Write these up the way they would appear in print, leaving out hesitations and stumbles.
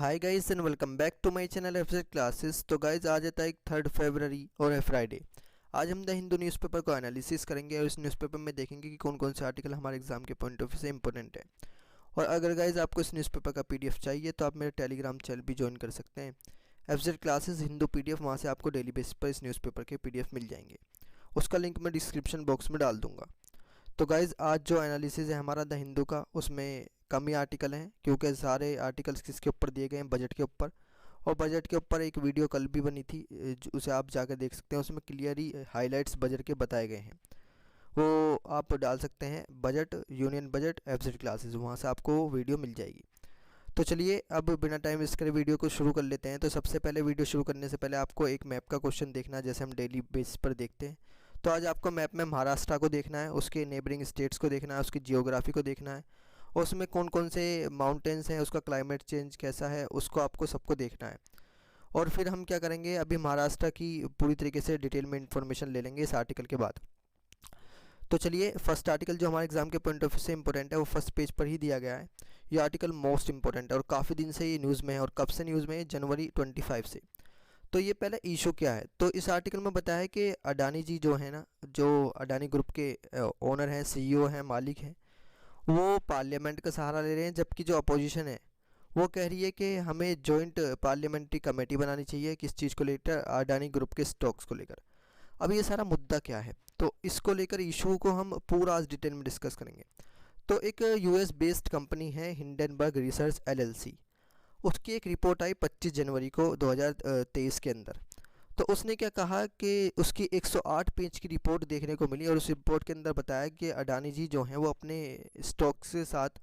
Hi guys and welcome back to my channel FZ classes. तो guys आज है तारीख 3 फरवरी और है फ्राइडे। आज हम द हिंदू न्यूज़पेपर को एनालिसिस करेंगे और इस न्यूज़पेपर में देखेंगे कि कौन कौन से आर्टिकल हमारे एग्जाम के पॉइंट ऑफ व्यू से इंपॉर्टेंट है। और अगर गाइस आपको इस न्यूज़पेपर का पीडीएफ चाहिए तो आप मेरे टेलीग्राम चैनल भी ज्वाइन कर सकते हैं, एफजेड क्लासेस हिंदू पीडीएफ। वहाँ से आपको डेली बेसिस पर इस न्यूज़पेपर के पीडीएफ मिल जाएंगे। उसका लिंक मैं डिस्क्रिप्शन बॉक्स में डाल दूँगा। तो गाइज़ आज जो एनालिसिस है हमारा द हिंदू का, उसमें कम ही आर्टिकल हैं क्योंकि सारे आर्टिकल्स किसके ऊपर दिए गए हैं, बजट के ऊपर। और बजट के ऊपर एक वीडियो कल भी बनी थी, उसे आप जाकर देख सकते हैं। उसमें क्लियरली हाइलाइट्स बजट के बताए गए हैं, वो आप डाल सकते हैं budget union budget FZ classes, वहाँ से आपको वीडियो मिल जाएगी। तो चलिए अब बिना टाइम वेस्ट करे वीडियो को शुरू कर लेते हैं। तो सबसे पहले वीडियो शुरू करने से पहले आपको एक मैप का क्वेश्चन देखना है, जैसे हम डेली बेसिस पर देखते हैं। तो आज आपको मैप में महाराष्ट्र को देखना है, उसके नेबरिंग स्टेट्स को देखना है, उसकी जियोग्राफी को देखना है, और उसमें कौन कौन से माउंटेन्स हैं, उसका क्लाइमेट चेंज कैसा है, उसको आपको सबको देखना है। और फिर हम क्या करेंगे, अभी महाराष्ट्र की पूरी तरीके से डिटेल में इंफॉर्मेशन ले लेंगे इस आर्टिकल के बाद। तो चलिए फर्स्ट आर्टिकल जो हमारे एग्जाम के पॉइंट ऑफ व्यू से इंपॉर्टेंट है वो फर्स्ट पेज पर ही दिया गया है। ये आर्टिकल मोस्ट इंपॉर्टेंट है और काफ़ी दिन से ये न्यूज़ में है। और कब से न्यूज़ में है? जनवरी 25 से। तो ये पहले इशू क्या है, तो इस आर्टिकल में बताया है कि अडानी जी जो है ना, जो अडानी ग्रुप के ओनर हैं, सीईओ हैं, मालिक हैं, वो पार्लियामेंट का सहारा ले रहे हैं। जबकि जो अपोजिशन है वो कह रही है कि हमें जॉइंट पार्लियामेंट्री कमेटी बनानी चाहिए, किस चीज़ को लेकर, अडानी ग्रुप के स्टॉक्स को लेकर। अब ये सारा मुद्दा क्या है, तो इसको लेकर इशू को हम पूरा आज डिटेल में डिस्कस करेंगे। तो एक यूएस बेस्ड कंपनी है हिंडनबर्ग रिसर्च एलएलसी, उसकी एक रिपोर्ट आई 25 जनवरी को 2023 के अंदर। तो उसने क्या कहा कि उसकी 108 पेज की रिपोर्ट देखने को मिली और उस रिपोर्ट के अंदर बताया कि अडानी जी जो हैं वो अपने स्टॉक्स के साथ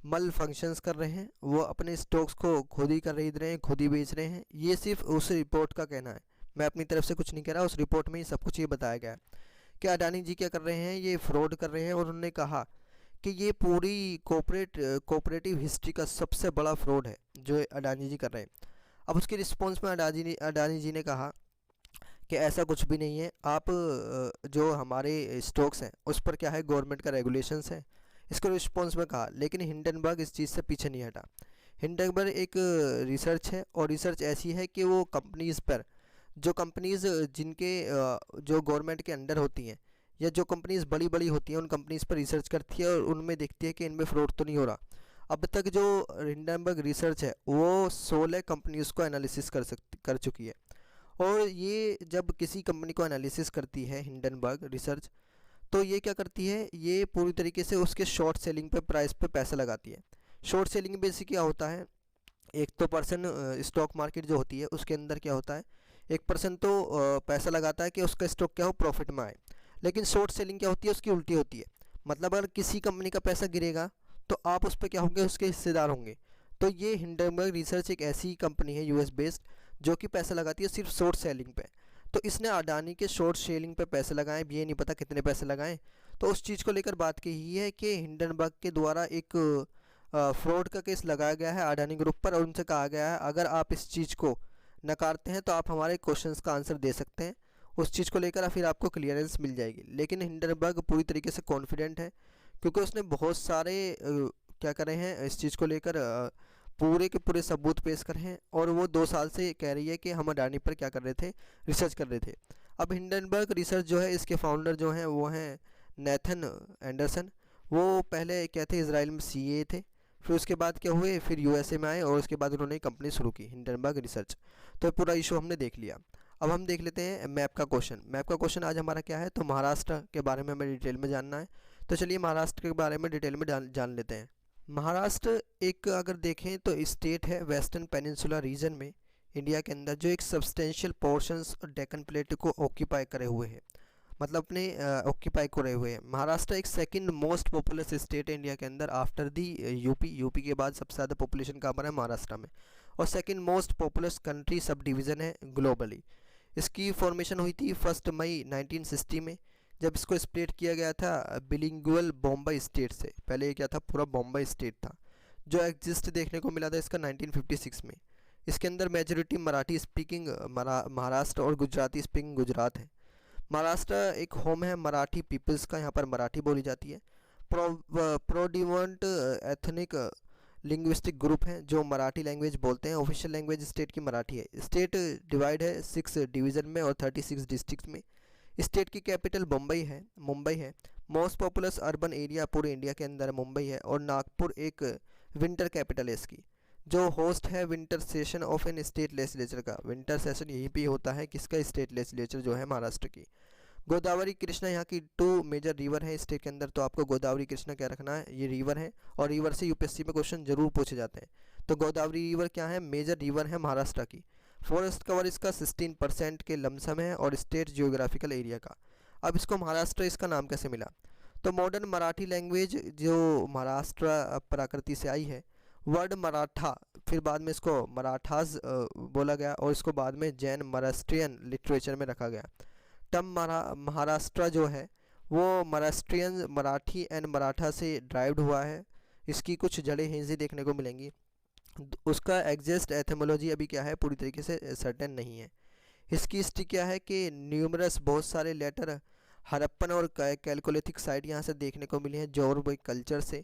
मल फंक्शंस कर रहे हैं, वो अपने स्टॉक्स को खुद ही खरीद रहे हैं, खुद ही बेच रहे हैं। ये सिर्फ उस रिपोर्ट का कहना है, मैं अपनी तरफ से कुछ नहीं कह रहा। उस रिपोर्ट में ही सब कुछ ये बताया गया है कि अडानी जी क्या कर रहे हैं, ये फ्रॉड कर रहे हैं। और उन्होंने कहा कि ये पूरी कोऑपरेटिव हिस्ट्री का सबसे बड़ा फ्रॉड है जो अडानी जी कर रहे हैं। अब उसके रिस्पॉन्स में अडानी जी ने कहा कि ऐसा कुछ भी नहीं है। आप जो हमारे स्टॉक्स हैं उस पर क्या है, गवर्नमेंट का रेगुलेशंस है। इसको रिस्पॉन्स में कहा, लेकिन हिंडनबर्ग इस चीज़ से पीछे नहीं हटा। हिंडनबर्ग एक रिसर्च है और रिसर्च ऐसी है कि वो कंपनीज़ पर, जो कंपनीज़ जिनके जो गवर्नमेंट के अंडर होती हैं या जो कंपनीज़ बड़ी बड़ी होती हैं, उन कंपनीज़ पर रिसर्च करती है और उनमें देखती है कि इनमें फ्रॉड तो नहीं हो रहा। अब तक जो हिंडनबर्ग रिसर्च है वो 16 कंपनीज़ को एनालिसिस कर चुकी है। और ये जब किसी कंपनी को एनालिसिस करती है हिंडनबर्ग रिसर्च, तो ये क्या करती है, ये पूरी तरीके से उसके शॉर्ट सेलिंग पे, प्राइस पे पैसा लगाती है। शॉर्ट सेलिंग बेसिक क्या होता है, एक तो पर्सन स्टॉक मार्केट जो होती है उसके अंदर क्या होता है, एक पर्सन तो पैसा लगाता है कि उसका स्टॉक क्या हो, प्रॉफिट में आए। लेकिन शॉर्ट सेलिंग क्या होती है, उसकी उल्टी होती है। मतलब अगर किसी कंपनी का पैसा गिरेगा तो आप उस पर क्या होंगे, उसके हिस्सेदार होंगे। तो ये हिंडनबर्ग रिसर्च एक ऐसी कंपनी है यूएस बेस्ड जो कि पैसा लगाती है सिर्फ शॉर्ट सेलिंग पे। तो इसने अडानी के शॉर्ट सेलिंग पे पैसे लगाए, ये नहीं पता कितने पैसे लगाएं। तो उस चीज़ को लेकर बात कही है कि हिंडनबर्ग के द्वारा एक फ्रॉड का केस लगाया गया है अडानी ग्रुप पर और उनसे कहा गया है अगर आप इस चीज़ को नकारते हैं तो आप हमारे क्वेश्चंस का आंसर दे सकते हैं। उस चीज़ को लेकर फिर आपको क्लियरेंस मिल जाएगी। लेकिन हिंडनबर्ग पूरी तरीके से कॉन्फिडेंट है क्योंकि उसने बहुत सारे क्या करे हैं इस चीज़ को लेकर, पूरे के पूरे सबूत पेश कर हैं। और वो 2 साल से कह रही है कि हम अडानी पर क्या कर रहे थे, रिसर्च कर रहे थे। अब हिंडनबर्ग रिसर्च जो है, इसके फाउंडर जो हैं वो हैं नेथन एंडरसन। वो पहले क्या थे, इजराइल में सीए थे, फिर उसके बाद क्या हुए, फिर यूएसए में आए और उसके बाद उन्होंने कंपनी शुरू की हिंडनबर्ग रिसर्च। तो पूरा इशू हमने देख लिया। अब हम देख लेते हैं मैप का क्वेश्चन। मैप का क्वेश्चन आज हमारा क्या है, तो महाराष्ट्र के बारे में हमें डिटेल में जानना है। तो चलिए महाराष्ट्र के बारे में डिटेल में जान लेते हैं। महाराष्ट्र एक अगर देखें तो स्टेट है वेस्टर्न पेनिनसुला रीजन में इंडिया के अंदर, जो एक सब्सटेंशियल पोर्शंस डेक्कन प्लेट को ऑक्यूपाई करे हुए है, मतलब अपने ऑक्यूपाई करे हुए हैं। महाराष्ट्र एक सेकंड मोस्ट पॉपुलस स्टेट है इंडिया के अंदर आफ्टर दी यूपी के बाद सबसे ज़्यादा पॉपुलेशन कहाँ पर है, महाराष्ट्र में। और second most populous country sub division है ग्लोबली। इसकी फॉर्मेशन हुई थी 1 मई 1960 में, जब इसको स्प्लिट किया गया था बिलिंगुअल बॉम्बे स्टेट से। पहले ये क्या था, पूरा बॉम्बे स्टेट था। जो एग्जिस्ट देखने को मिला था इसका 1956 में। इसके अंदर मेजोरिटी मराठी स्पीकिंग महाराष्ट्र और गुजराती स्पीकिंग गुजरात है। महाराष्ट्र एक होम है मराठी पीपल्स का, यहाँ पर मराठी बोली जाती है। प्रोडिवेंट एथनिक लिंग्विस्टिक ग्रुप हैं जो मराठी लैंग्वेज बोलते हैं। ऑफिशियल लैंग्वेज स्टेट की मराठी है। स्टेट डिवाइड है 6 डिवीज़न में और 36 डिस्ट्रिक्ट में। स्टेट की कैपिटल मुंबई है। मोस्ट पॉपुलस अर्बन एरिया पूरे इंडिया के अंदर मुंबई है और नागपुर एक विंटर कैपिटल है इसकी। जो होस्ट है winter session of an state legislature का, विंटर सेशन यहीं पे होता है किसका, स्टेट लेजिस्लेचर जो है महाराष्ट्र की। गोदावरी कृष्णा यहाँ की 2 मेजर रिवर है स्टेट के अंदर, तो आपको गोदावरी कृष्णा क्या रखना है, ये रिवर है और रिवर से यूपीएससी में क्वेश्चन जरूर पूछे जाते हैं। तो गोदावरी रिवर क्या है, मेजर रिवर है महाराष्ट्र की। फॉरेस्ट कवर इसका 16% के लमसम है और स्टेट जियोग्राफिकल एरिया का। अब इसको महाराष्ट्र इसका नाम कैसे मिला, तो मॉडर्न मराठी लैंग्वेज जो महाराष्ट्र प्राकृति से आई है, वर्ड मराठा फिर बाद में इसको मराठास बोला गया और इसको बाद में जैन महाराष्ट्रियन लिटरेचर में रखा गया। टर्म महाराष्ट्र जो है वो महाराष्ट्रियन मराठी एंड मराठा से ड्राइव्ड हुआ है। इसकी कुछ जड़ें हिंदी देखने को मिलेंगी। उसका एग्जैक्ट एथिमोलॉजी अभी क्या है पूरी तरीके से सर्टेन नहीं है। इसकी हिस्ट्री क्या है कि न्यूमरस बहुत सारे लेटर हड़प्पन और कैलकोलिथिक साइट यहाँ से देखने को मिले हैं जोरबोई कल्चर से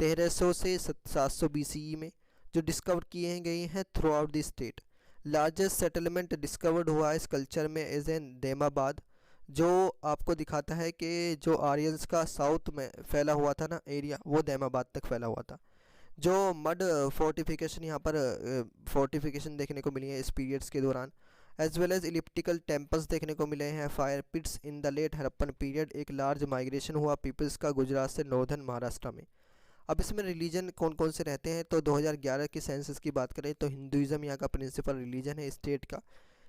1300 से 700 BCE में, जो डिस्कवर किए गए हैं through out the state. Largest settlement discovered हुआ इस कल्चर में इज एन देमाबाद, जो आपको दिखाता है कि जो आर्यंस का साउथ में फैला हुआ था ना एरिया, वो देमाबाद तक फैला हुआ था। जो मड फोर्टिफिकेशन यहाँ पर फोर्टिफिकेशन देखने को मिली है इस पीरियड्स के दौरान, as well as elliptical temples देखने को मिले हैं। Fire pits in the late Harappan period, एक लार्ज माइग्रेशन हुआ पीपल्स का गुजरात से नॉर्दर्न महाराष्ट्र में। अब इसमें रिलीजन कौन कौन से रहते हैं, तो 2011 की सेंसस की बात करें तो हिंदुज़म यहाँ का प्रिंसिपल रिलीजन है स्टेट का।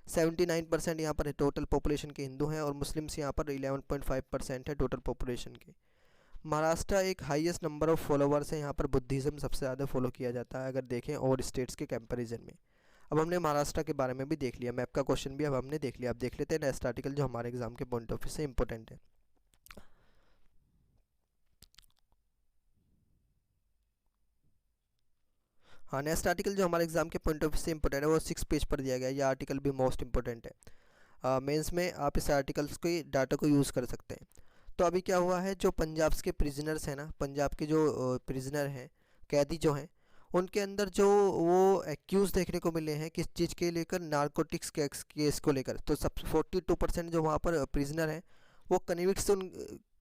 79% यहाँ पर टोटल पॉपुलेशन के हिंदू हैं और मुस्लिम्स यहाँ पर 11.5% है टोटल पॉपुलेशन के। महाराष्ट्र एक हाईएस्ट नंबर ऑफ फॉलोवर्स है, यहाँ पर बुद्धिज़्म सबसे ज़्यादा फॉलो किया जाता है अगर देखें और स्टेट्स के कंपैरिजन में। अब हमने महाराष्ट्र के बारे में भी देख लिया, मैप का क्वेश्चन भी अब हमने देख लिया। अब देख लेते हैं नेक्स्ट आर्टिकल जो हमारे एग्जाम के पॉइंट ऑफ व्यू से इंपॉर्टेंट है। हाँ, नेक्स्ट आर्टिकल जो हमारे एग्जाम के पॉइंट ऑफ व्यू से इंपॉर्टेंट है वो 6 पेज पर दिया गया है। यह आर्टिकल भी मोस्ट इंपॉर्टेंट है। मेंस में आप इस आर्टिकल्स के डाटा को यूज़ कर सकते हैं। तो अभी क्या हुआ है, जो पंजाब के प्रिजनर्स हैं ना, पंजाब के जो प्रिजनर हैं, कैदी जो हैं, उनके अंदर जो वो एक्यूज़ देखने को मिले हैं किस चीज़ के लेकर, नारकोटिक्स केस को लेकर। तो सब 42% जो वहाँ पर प्रिजनर हैं वो कन्विक्ट्स उन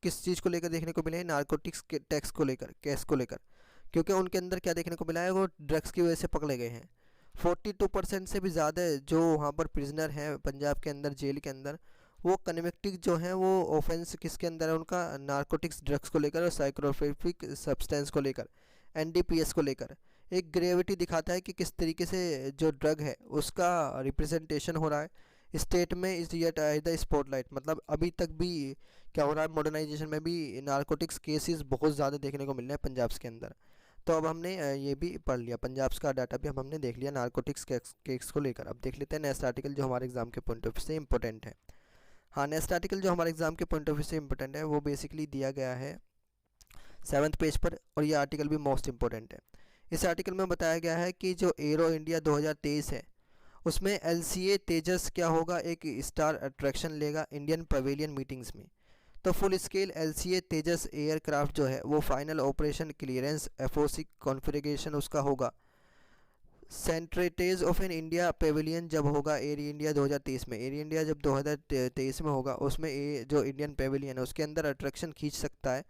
किस चीज़ को लेकर देखने को मिले हैं, नारकोटिक्स के टैक्स को लेकर, केस को लेकर, क्योंकि उनके अंदर क्या देखने को मिला है, वो ड्रग्स की वजह से पकड़े गए हैं। 42% से भी ज़्यादा जो वहाँ पर प्रिजनर हैं पंजाब के अंदर जेल के अंदर, वो कन्विक्टिव जो हैं वो ऑफेंस किसके अंदर है उनका, नारकोटिक्स ड्रग्स को लेकर और साइकोट्रोपिक सब्सटेंस को लेकर, NDPS को लेकर। एक ग्रेविटी दिखाता है कि किस तरीके से जो ड्रग है उसका रिप्रेजेंटेशन हो रहा है स्टेट में इस येट द स्पॉटलाइट। मतलब अभी तक भी क्या हो रहा है, मॉडर्नाइजेशन में भी नारकोटिक्स केसेस बहुत ज़्यादा देखने को मिल रहे हैं पंजाब के अंदर। तो अब हमने ये भी पढ़ लिया, पंजाब का डाटा भी हमने देख लिया नारकोटिक्स केस को लेकर। अब देख लेते हैं नेक्स्ट आर्टिकल जो हमारे एग्जाम के पॉइंट ऑफ व्यू से इंपॉर्टेंट है। हाँ, नेक्स्ट आर्टिकल जो हमारे एग्जाम के पॉइंट ऑफ व्यू से इंपॉर्टेंट है वो बेसिकली दिया गया है 7th पेज पर, और ये आर्टिकल भी मोस्ट इंपॉर्टेंट है। इस आर्टिकल में बताया गया है कि जो एरो इंडिया 2023 है उसमें LCA तेजस क्या होगा, एक स्टार अट्रैक्शन लेगा इंडियन पवेलियन मीटिंग्स में। तो फुल स्केल LCA तेजस एयरक्राफ्ट जो है वो final operation clearance FOC configuration उसका होगा सेंट्रेटेज ऑफ एन इंडिया पेविलियन जब होगा एयर इंडिया 2023 में। एयर इंडिया जब 2023 में होगा उसमें जो इंडियन पेविलियन है उसके अंदर अट्रैक्शन खींच सकता है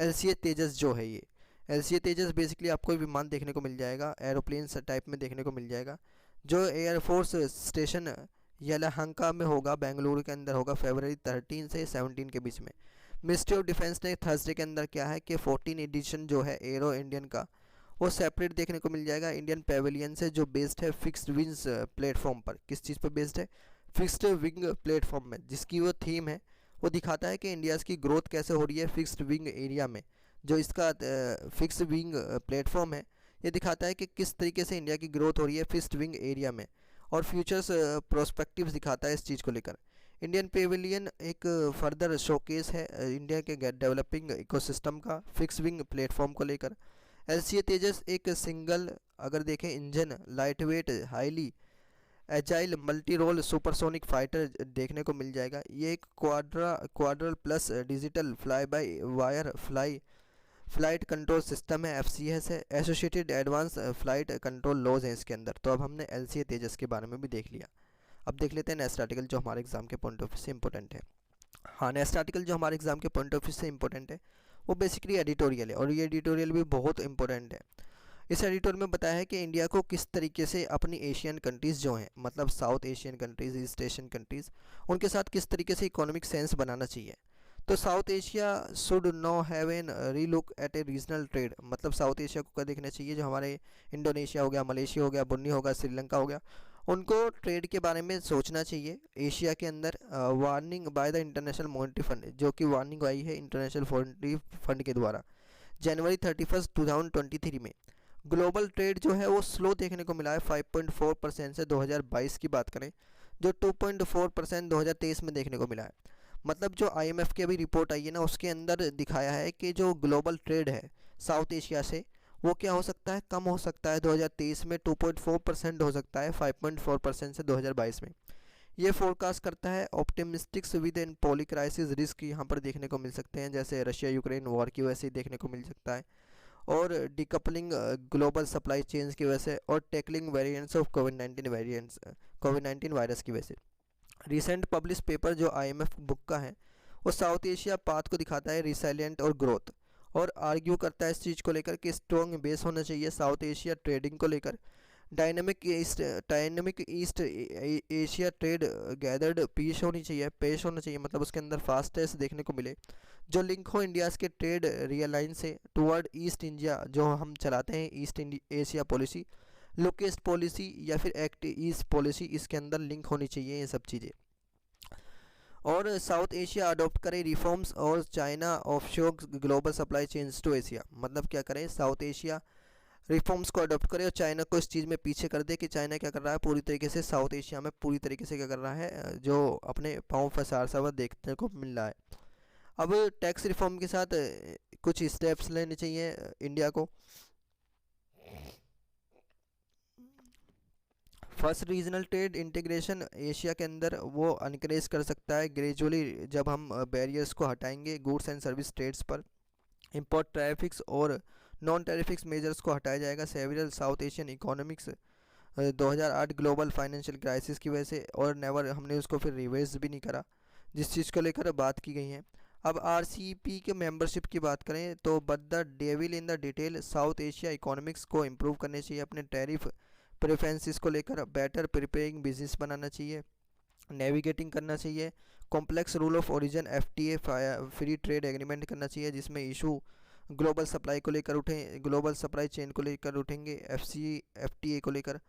LCA तेजस जो है। ये LCA तेजस बेसिकली आपको विमान देखने को मिल जाएगा, एरोप्लेन टाइप में देखने को मिल जाएगा, जो एयरफोर्स स्टेशन यलहंका में होगा, बेंगलुरु के अंदर होगा, फरवरी 13 से 17 के बीच में। मिनिस्ट्री ऑफ डिफेंस ने थर्सडे के अंदर क्या है कि 14 एडिशन जो है एरो इंडियन का वो सेपरेट देखने को मिल जाएगा इंडियन पेविलियन से, जो बेस्ड है फिक्स्ड विंग्स प्लेटफॉर्म पर। किस चीज़ पर बेस्ड है, फिक्स्ड विंग प्लेटफॉर्म में, जिसकी वो थीम है वो दिखाता है कि इंडिया की ग्रोथ कैसे हो रही है फिक्स्ड विंग एरिया में। जो इसका फिक्स्ड विंग प्लेटफॉर्म है ये दिखाता है कि किस तरीके से इंडिया की ग्रोथ हो रही है फिक्स्ड विंग एरिया में, और फ्यूचर्स प्रोस्पेक्टिव्स दिखाता है इस चीज़ को लेकर। इंडियन पेविलियन एक फर्दर शोकेस है इंडिया के डेवलपिंग इकोसिस्टम का फिक्स विंग प्लेटफॉर्म को लेकर। LCA तेजस एक सिंगल अगर देखें engine light weight highly agile multi role supersonic fighter देखने को मिल जाएगा। ये एक quadruplex digital fly by wire fly flight control system है, FCS है, associated advance flight control laws है इसके अंदर। तो अब हमने LCA तेजस के बारे में भी देख लिया। अब देख लेते हैं नेक्स्ट आर्टिकल जो हमारे एग्जाम के पॉइंट ऑफ व्यू से इंपॉर्टेंट है। हाँ, नेक्स्ट आर्टिकल जो हमारे एग्जाम के पॉइंट ऑफ व्यू से इंपॉर्टेंट है वो बेसिकली एडिटोरियल है, और ये एडिटोरियल भी बहुत इंपॉर्टेंट है। इस एडिटोरियल में बताया है कि इंडिया को किस तरीके से अपनी एशियन कंट्रीज़ जो हैं, मतलब south Asian countries, east Asian countries, उनके साथ किस तरीके से इकोनॉमिक सेंस बनाना चाहिए। तो South Asia should now have an relook at a regional trade, मतलब साउथ एशिया को क्या देखना चाहिए, जो हमारे इंडोनेशिया हो गया, मलेशिया हो गया, बुन्नी होगा, श्रीलंका हो गया, उनको ट्रेड के बारे में सोचना चाहिए एशिया के अंदर। Warning by the international monetary fund, जो कि वार्निंग आई है इंटरनेशनल मॉनेटरी फंड के द्वारा जनवरी 31, 2023 में। ग्लोबल ट्रेड जो है वो स्लो देखने को मिला है 5.4% से 2022 की बात करें, जो 2.4% 2023 में देखने को मिला है। मतलब जो IMF की अभी रिपोर्ट आई है ना, उसके अंदर दिखाया है कि जो ग्लोबल ट्रेड है साउथ एशिया से, वो क्या हो सकता है, कम हो सकता है। 2023 में 2.4% हो सकता है 5.4% से 2022 में। ये फोरकास्ट करता है। Optimistics within polycrisis risk यहाँ पर देखने को मिल सकते हैं, जैसे रशिया यूक्रेन वॉर की वजह से देखने को मिल सकता है, और डिकपलिंग ग्लोबल सप्लाई चेन्स की वजह से, और tackling variants of covid virus की वजह से। रिसेंट पब्लिश पेपर जो IMF बुक का है वो साउथ एशिया पाथ को दिखाता है रिसाइलेंट और ग्रोथ, और आर्ग्यू करता है इस चीज़ को लेकर कि स्ट्रॉन्ग बेस होना चाहिए साउथ एशिया ट्रेडिंग को लेकर। Dynamic east Asia trade gathered पेश होना चाहिए, मतलब उसके अंदर फास्टेस्ट देखने को मिले, जो लिंक हो इंडियाज़ के ट्रेड रियलाइन से टुवर्ड ईस्ट इंडिया, जो हम चलाते हैं ईस्ट एशिया पॉलिसी, लोकेस्ट पॉलिसी या फिर एक्ट ईस्ट पॉलिसी, इसके अंदर लिंक होनी चाहिए ये सब चीज़ें। और साउथ एशिया अडॉप्ट करे रिफॉर्म्स और China offshore global supply chains to Asia, मतलब क्या करें, साउथ एशिया रिफॉर्म्स को अडॉप्ट करे और चाइना को इस चीज़ में पीछे कर दे कि चाइना क्या कर रहा है, पूरी तरीके से साउथ एशिया में पूरी तरीके से क्या कर रहा है, जो अपने पाँव फंसा हुआ देखने को मिल रहा है। अब टैक्स रिफॉर्म के साथ कुछ स्टेप्स लेने चाहिए इंडिया को। First, regional trade integration Asia के अंदर वो अनकरेज कर सकता है ग्रेजुअली, जब हम बैरियर्स को हटाएंगे गुड्स एंड सर्विस ट्रेड्स पर। इंपोर्ट टैरिफ्स और नॉन टैरिफ्स मेजर्स को हटाया जाएगा। Several south Asian economics 2008 global financial crisis की वजह से, और नेवर हमने उसको फिर रिवाइज भी नहीं करा, जिस चीज़ को लेकर बात की गई है। अब RCEP के मेंबरशिप की बात करें तो but the devil in the detail, south Asia economics को इम्प्रूव करने चाहिए, अपने टैरिफ प्रेफरेंसेस को लेकर बेटर प्रिपेयरिंग बिजनेस बनाना चाहिए, नेविगेटिंग करना चाहिए, complex rule of origin FTA free trade agreement करना चाहिए, जिसमें इशू ग्लोबल सप्लाई को लेकर उठें, ग्लोबल सप्लाई चेन को लेकर उठेंगे, FTA को लेकर।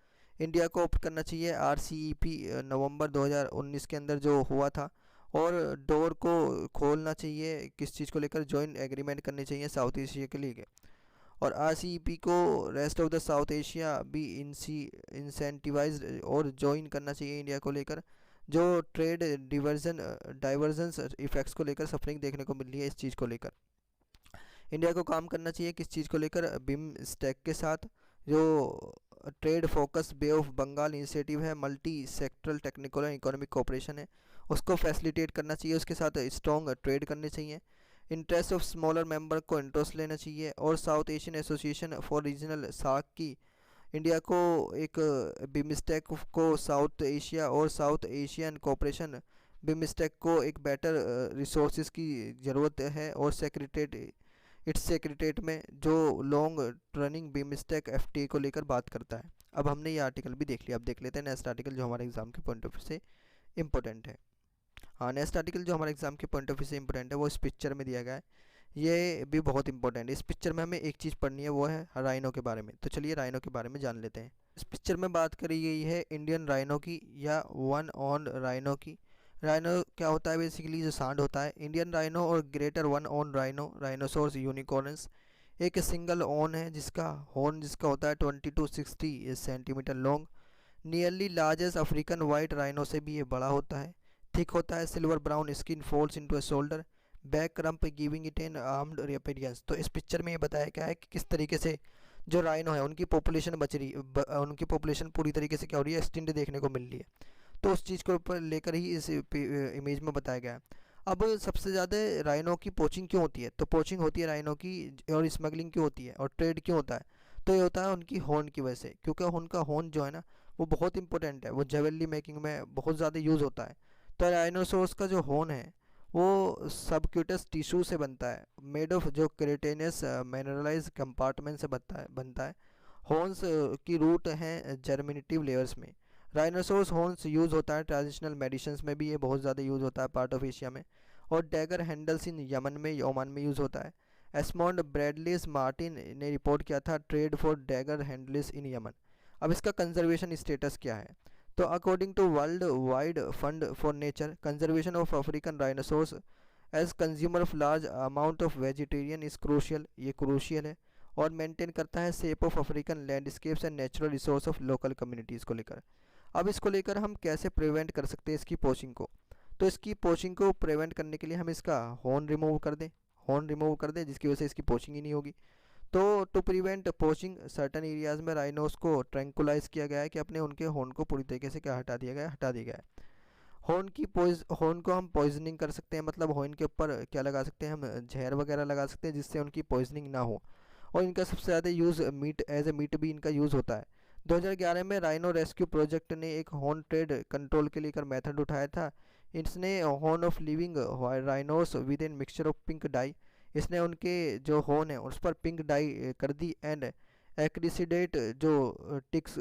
इंडिया को ऑप्ट करना चाहिए RCEP नवंबर 2019 के अंदर जो हुआ था, और डोर को खोलना चाहिए किस चीज़ को लेकर, जॉइंट एग्रीमेंट करनी चाहिए साउथ एशिया के लिए। और RCEP को rest of the south Asia भी इंसेंटिवाइज और ज्वाइन करना चाहिए इंडिया को लेकर, जो ट्रेड डाइवर्जेंस इफेक्ट्स को लेकर सफरिंग देखने को मिल रही है। इस चीज़ को लेकर इंडिया को काम करना चाहिए किस चीज़ को लेकर, BIMSTEC के साथ, जो trade focus bay of Bengal initiative है, multi sectoral technical and economic cooperation है, उसको फैसिलिटेट करना चाहिए, उसके साथ स्ट्रॉन्ग ट्रेड करने चाहिए। इंटरेस्ट ऑफ स्मॉलर मेंबर को इंटरेस्ट लेना चाहिए, और South Asian association for regional SAARC की इंडिया को एक BIMSTEC को साउथ एशिया और साउथ एशियन कोऑपरेशन BIMSTEC को एक बेटर रिसोर्सेज की ज़रूरत है, और सेक्रेटरीट में जो लॉन्ग रनिंग BIMSTEC FTA को लेकर बात करता है। अब हमने ये आर्टिकल भी देख लिया। अब देख लेते हैं नेक्स्ट आर्टिकल जो हमारे एग्जाम के पॉइंट ऑफ व्यू से इंपॉर्टेंट है। हाँ, नेक्स्ट आर्टिकल जो हमारे एग्जाम के पॉइंट ऑफ व्यू से इंपॉर्टेंट है वो इस पिक्चर में दिया गया है, ये भी बहुत इंपॉर्टेंट है। इस पिक्चर में हमें एक चीज़ पढ़नी है, वो है राइनो के बारे में। तो चलिए राइनो के बारे में जान लेते हैं। इस पिक्चर में बात करी गई है इंडियन राइनो की या वन ऑन राइनो की। राइनो क्या होता है, बेसिकली जो सांड होता है। इंडियन राइनो और greater one on rhino, rhinoceros unicorns, एक सिंगल ऑन है जिसका हॉर्न जिसका होता है 20 to 60 centimetre long. Nearly largest African white rhino से भी ये बड़ा होता है। थिक होता है, silver brown skin falls into a shoulder, back krump giving it N armed appearance. तो इस पिक्चर में ये बताया गया है कि किस तरीके से जो राइनो है उनकी पॉपुलेशन उनकी पॉपुलेशन पूरी तरीके से क्या हो रही है, एक्सटिंक्ट देखने को मिल रही है। तो उस चीज़ को ऊपर लेकर ही इस इमेज में बताया गया है। अब सबसे ज़्यादा राइनो की पोचिंग क्यों होती है? तो पोचिंग होती है राइनो की, और स्मगलिंग क्यों होती है और ट्रेड क्यों होता है? तो ये होता है उनकी हॉर्न की वजह से, क्योंकि उनका हॉर्न जो है ना वो बहुत इंपॉर्टेंट है, वो ज्वेलरी मेकिंग में बहुत ज़्यादा यूज़ होता है। तो राइनोसोर्स का जो हॉर्न है वो सबक्यूटस टिश्यू से बनता है, मेड ऑफ जो केराटिनस मिनरलाइज कंपार्टमेंट से बनता है। हॉर्न्स की रूट हैं जर्मिनेटिव लेयर्स में। राइनोसोर्स हॉर्न्स यूज़ होता है ट्रेडिशनल मेडिसिन्स में भी, ये बहुत ज़्यादा यूज़ होता है पार्ट ऑफ एशिया में। और डैगर हैंडल्स इन यमन में, ओमान में यूज़ होता है। एस्मॉन्ड ब्रैडलिस मार्टिन ने रिपोर्ट किया था trade for dagger handles in Yemen. अब इसका कंजर्वेशन स्टेटस क्या है? तो according to World Wide Fund for Nature, conservation of African rhinoceros as consumer of large amount of vegetarian is crucial, ये crucial है। और मेंटेन करता है shape of African landscapes and natural resource of local communities को लेकर। अब इसको लेकर हम कैसे प्रिवेंट कर सकते हैं इसकी पोचिंग को? तो इसकी पोचिंग को प्रिवेंट करने के लिए हम इसका हॉर्न रिमूव कर दें, जिसकी वजह से इसकी पोचिंग ही नहीं होगी। तो to prevent poaching certain areas में राइनोस को ट्रैंकुलाइज किया गया है कि अपने उनके हॉर्न को पूरी तरीके से क्या हटा दिया गया है। हॉर्न को हम पॉइजनिंग कर सकते हैं, मतलब हॉर्न के ऊपर क्या लगा सकते हैं, हम जहर वगैरह लगा सकते हैं जिससे उनकी पॉइजनिंग ना हो। और इनका सबसे ज़्यादा use meat, as a meat भी इनका यूज़ होता है। 2011 में राइनो रेस्क्यू प्रोजेक्ट ने एक हॉर्न ट्रेड कंट्रोल के लिए मेथड उठाया था। इसने horn of living rhinos with in mixture of pink dye, इसने उनके जो हॉर्न है उस पर पिंक डाई कर दी। एंड एक्रिसिडेट जो टिक्स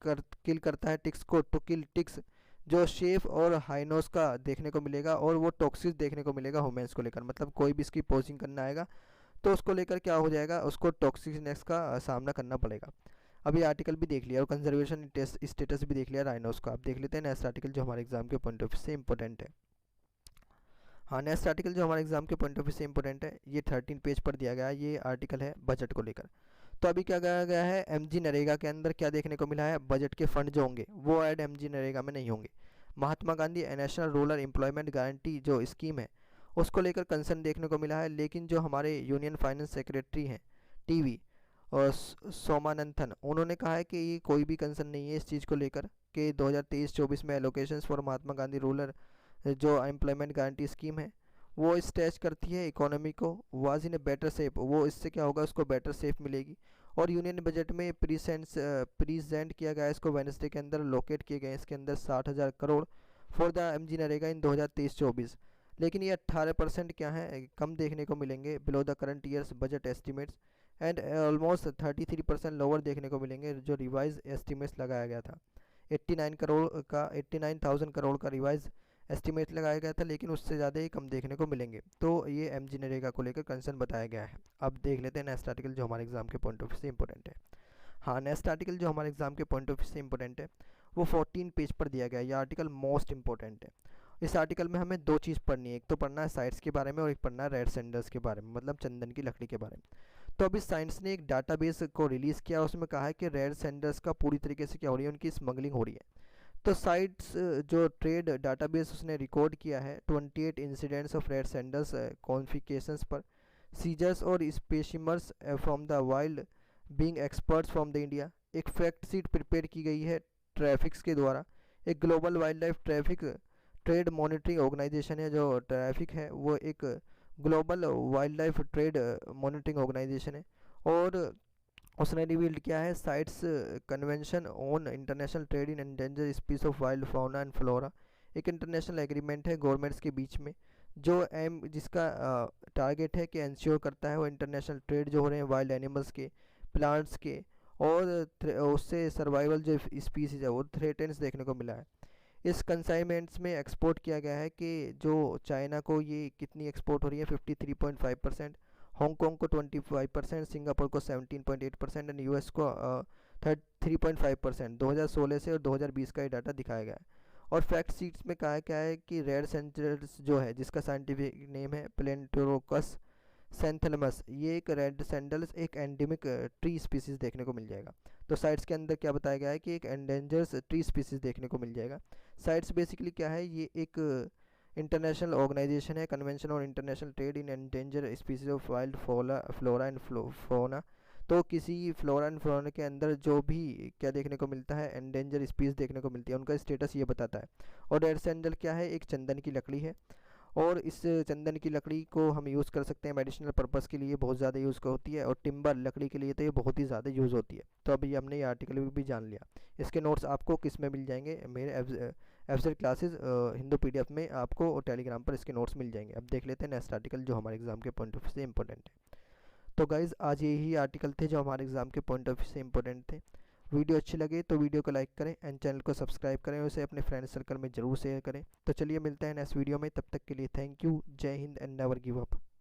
किल करता है टिक्स को, टू किल टिक्स, जो शेफ और हाइनोस का देखने को मिलेगा, और वो टॉक्सिस देखने को मिलेगा ह्यूमंस को लेकर, मतलब कोई भी इसकी पोजिंग करना आएगा तो उसको लेकर क्या हो जाएगा, उसको टॉक्सिकनेस का सामना करना पड़ेगा। अभी आर्टिकल भी देख लिया और कंजर्वेशन स्टेटस भी देख लिया राइनोस का। अब देख लेते हैं नेक्स्ट आर्टिकल जो हमारे एग्जाम के पॉइंट ऑफ व्यू से इंपॉर्टेंट है। हाँ, नेक्स्ट आर्टिकल जो हमारे एग्जाम के पॉइंट ऑफ व्यू से इंपॉर्टेंट है, ये 13 पेज पर दिया गया है। ये आर्टिकल है बजट को लेकर। तो अभी क्या कहा गया है, एमजी नरेगा के अंदर क्या देखने को मिला है, बजट के फंड जो होंगे वो ऐड एमजी नरेगा में नहीं होंगे। Mahatma Gandhi national rural employment guarantee जो स्कीम है उसको लेकर कंसर्न देखने को मिला है, लेकिन जो हमारे यूनियन फाइनेंस सेक्रेटरी हैं टीवी और सोमानंथन, उन्होंने कहा है कि ये कोई भी कंसर्न नहीं है इस चीज़ को लेकर कि 2023-24 में allocations for Mahatma Gandhi rural जो एम्प्लॉयमेंट गारंटी स्कीम है वो स्ट्रेच करती है इकोनॉमी को, was in a better shape, वो इससे क्या होगा उसको बेटर शेप मिलेगी। और यूनियन बजट में प्रीजेंट किया गया, इसको वेडनेसडे के अंदर लोकेट किए गए इसके अंदर 60,000 crore for the MG NREGA in 2023-24। लेकिन ये 18% क्या है कम देखने को मिलेंगे below the current years budget estimates, and almost 33% lower देखने को मिलेंगे जो रिवाइज एस्टिमेट्स लगाया गया था। 89,000 करोड़ का रिवाइज एस्टिमेट लगाया गया था, लेकिन उससे ज़्यादा ही कम देखने को मिलेंगे। तो ये एमजी नरेगा को लेकर कंसर्न बताया गया है। अब देख लेते हैं नेक्स्ट आर्टिकल जो हमारे एग्जाम के पॉइंट ऑफ व्यू से इंपॉर्टेंट है। हाँ, नेक्स्ट आर्टिकल जो हमारे एग्जाम के पॉइंट ऑफ व्यू से इंपॉर्टेंट है वो 14 पेज पर दिया गया है। ये आर्टिकल मोस्ट इंपॉर्टेंट है। इस आर्टिकल में हमें दो चीज़ पढ़नी है, एक तो पढ़ना है साइट्स के बारे में और एक पढ़ना है रेड सैंडल्स के बारे में, मतलब चंदन की लकड़ी के बारे में। तो अभी साइंस ने एक डाटाबेस को रिलीज़ किया, उसमें कहा है कि रेड सैंडल्स का पूरी तरीके से क्या हो रही है, उनकी स्मगलिंग हो रही है। तो साइट्स जो ट्रेड डाटाबेस उसने रिकॉर्ड किया है 28 incidents of red sandals confiscations पर सीजर्स और specimens from the wild being exported from the India. एक फैक्ट शीट प्रिपेयर की गई है ट्रैफिक्स के द्वारा। एक global wild life traffic trade monitoring organisation है, जो ट्रैफिक है वो एक global wild life trade monitoring organisation है। और उसने रिवील्ड किया है CITES convention on international trade in endanger species of wild fauna and flora, एक इंटरनेशनल एग्रीमेंट है गवर्नमेंट्स के बीच में जो जिसका टारगेट है कि इंश्योर करता है वो इंटरनेशनल ट्रेड जो हो रहे हैं वाइल्ड एनिमल्स के, प्लांट्स के, और उससे सर्वाइवल जो स्पीसीज है वो थ्रेटेंस देखने को मिला है। इस कंसाइनमेंट्स में एक्सपोर्ट किया गया है कि जो चाइना को ये कितनी एक्सपोर्ट हो रही है 53.5%, हांगकॉन्ग को 25%, सिंगापुर को 17.8% एंड यूएस को 3.5%। 2016 से और 2020 का ये डाटा दिखाया गया है। और फैक्ट शीट्स में कहा क्या है कि रेड सैंडल्स जो है जिसका साइंटिफिक नेम है प्लेंटोरोकस सैंथेलमस, ये एक रेड सैंडल्स एक एंडेमिक ट्री स्पीसीज देखने को मिल जाएगा। तो साइट्स के अंदर क्या बताया गया है कि एक एंडेंजर्स ट्री स्पीसीज देखने को मिल जाएगा। साइट्स बेसिकली क्या है, ये एक इंटरनेशनल ऑर्गेनाइजेशन है, convention on international trade in endanger species of wild flora and fauna. तो किसी फ्लोरा एंड फौना के अंदर जो भी क्या देखने को मिलता है, एंडेंजर स्पीसीज देखने को मिलती है, उनका स्टेटस ये बताता है। और रेड सैंडल क्या है, एक चंदन की लकड़ी है। और इस चंदन की लकड़ी को हम यूज़ कर सकते हैं मेडिसिनल पर्पज़ के लिए, बहुत ज़्यादा यूज़ होती है, और टिम्बर लकड़ी के लिए तो ये बहुत ही ज़्यादा यूज़ होती है। तो अभी हमने ये आर्टिकल भी जान लिया। इसके नोट्स आपको किस में मिल जाएंगे, मेरे एफजेड क्लासेस हिंदू पीडीएफ में आपको, और टेलीग्राम पर इसके नोट्स मिल जाएंगे। अब देख लेते हैं नेक्स्ट आर्टिकल जो हमारे एग्जाम के पॉइंट ऑफ व्यू से इंपॉर्टेंट है। तो गाइज़ आज यही आर्टिकल थे जो हमारे एग्जाम के पॉइंट ऑफ व्यू से इंपॉर्टेंट थे। वीडियो अच्छी लगे तो वीडियो को लाइक करें एंड चैनल को सब्सक्राइब करें और उसे अपने फ्रेंड सर्कल में जरूर शेयर करें। तो चलिए मिलते हैं नेक्स्ट वीडियो में, तब तक के लिए थैंक यू, जय Hind and never give up.